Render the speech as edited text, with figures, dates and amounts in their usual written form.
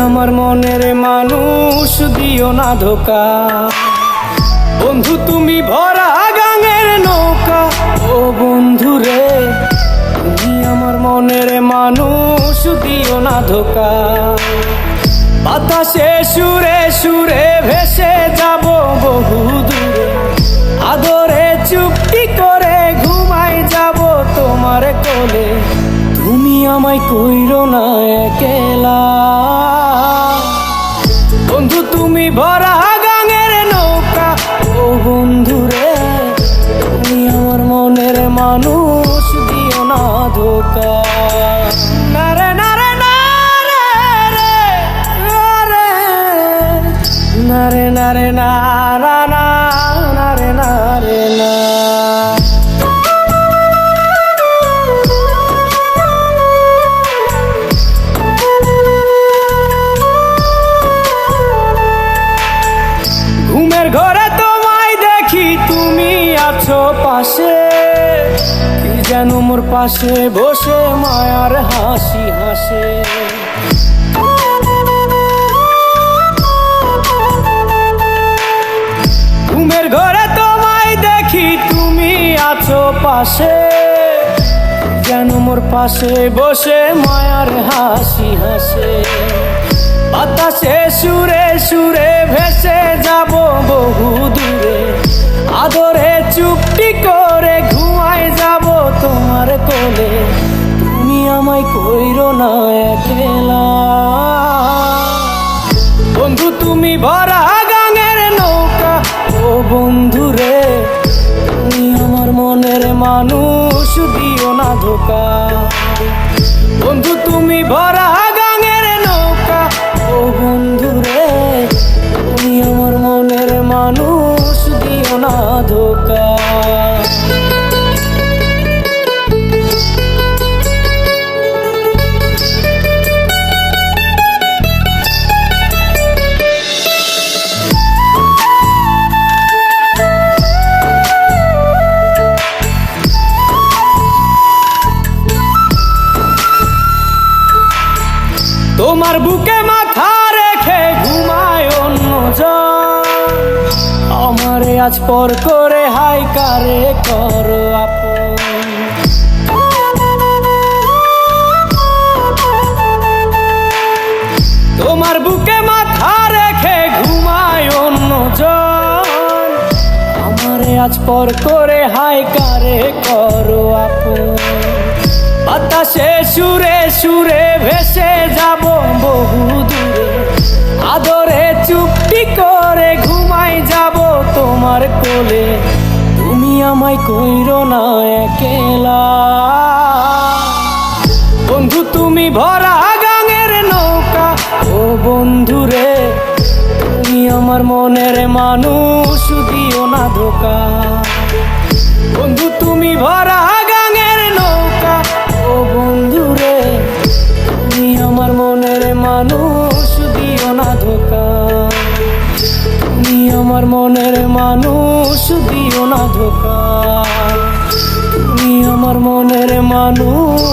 আমার মনের মানুষ, দিও না ধোকা। বন্ধু তুমি ভরা গাঙের নৌকা, ও বন্ধু রে তুমি আমার মনের মানুষ, দিও না ধোকা। বাতাসে সুরে সুরে ভেসে যাব বহু দূরে, আদরে চুপটি করে ঘুমাই যাব তোমার কোলে। তুমি আমায় কইরো না একলা, বন্ধু তুমি ভরা গাঙের নৌকা, ও বন্ধু রে তুমি আমার মনের মানুষ, দিও না ধোকা। নারে নারে নারে রে নারে নারে নারে নারা না নারে নারে না। ঘুমের ঘরে তোমায় দেখি তুমি আছো পাশে, কি যেন মোর পাশে বসে মায়ার হাসি হাসে। ঘুমের ঘরে তোমায় দেখি তুমি আছো পাশে, যেন মোর পাশে বসে মায়ার হাসি হাসে। বাতাসে সুরে সুরে ভেসে যাব বহু দূরে, আদরে চুপটি করে ঘুমাই যাব তোমার কোলে। তুমি আমায় কইরো না একলা, বন্ধু তুমি ভরা গাঙের নৌকা, ও বন্ধু রে তুমি আমার মনের মানুষ, দিও না ধোকা। বন্ধু তুমি ভরা গাঙের নৌকা, ও বন্ধু রে তুমি আমার মনের মানুষ, দিও না ধোকা। তোমার বুকে মাথা রেখে ঘুমায় অন্যজন, আমারে আজ পর করে হাই কারে করো আপন। তোমার বুকে মাথা রেখে ঘুমায় অন্যজন, আমারে আজ পর করে হাই কারে করো আপন। বাতাসে সুরে সুরে ভেসে যাব বহু দূরে, আদরে চুপটি করে ঘুমাই যাব তোমার কোলে। তুমি আমায় কইরো না একলা, বন্ধু তুমি ভরা গাঙের নৌকা, ও বন্ধু রে তুমি আমার মনের মানুষ, দিও না ধোকা। বন্ধু তুমি ভরা গাঙের নৌকা, ও বন্ধু রে তুমি আমার মনের মানুষ, দিও না ধোকা। তুমি আমার মনের মানুষ, দিও না ধোকা। তুমি আমার মনের মানুষ।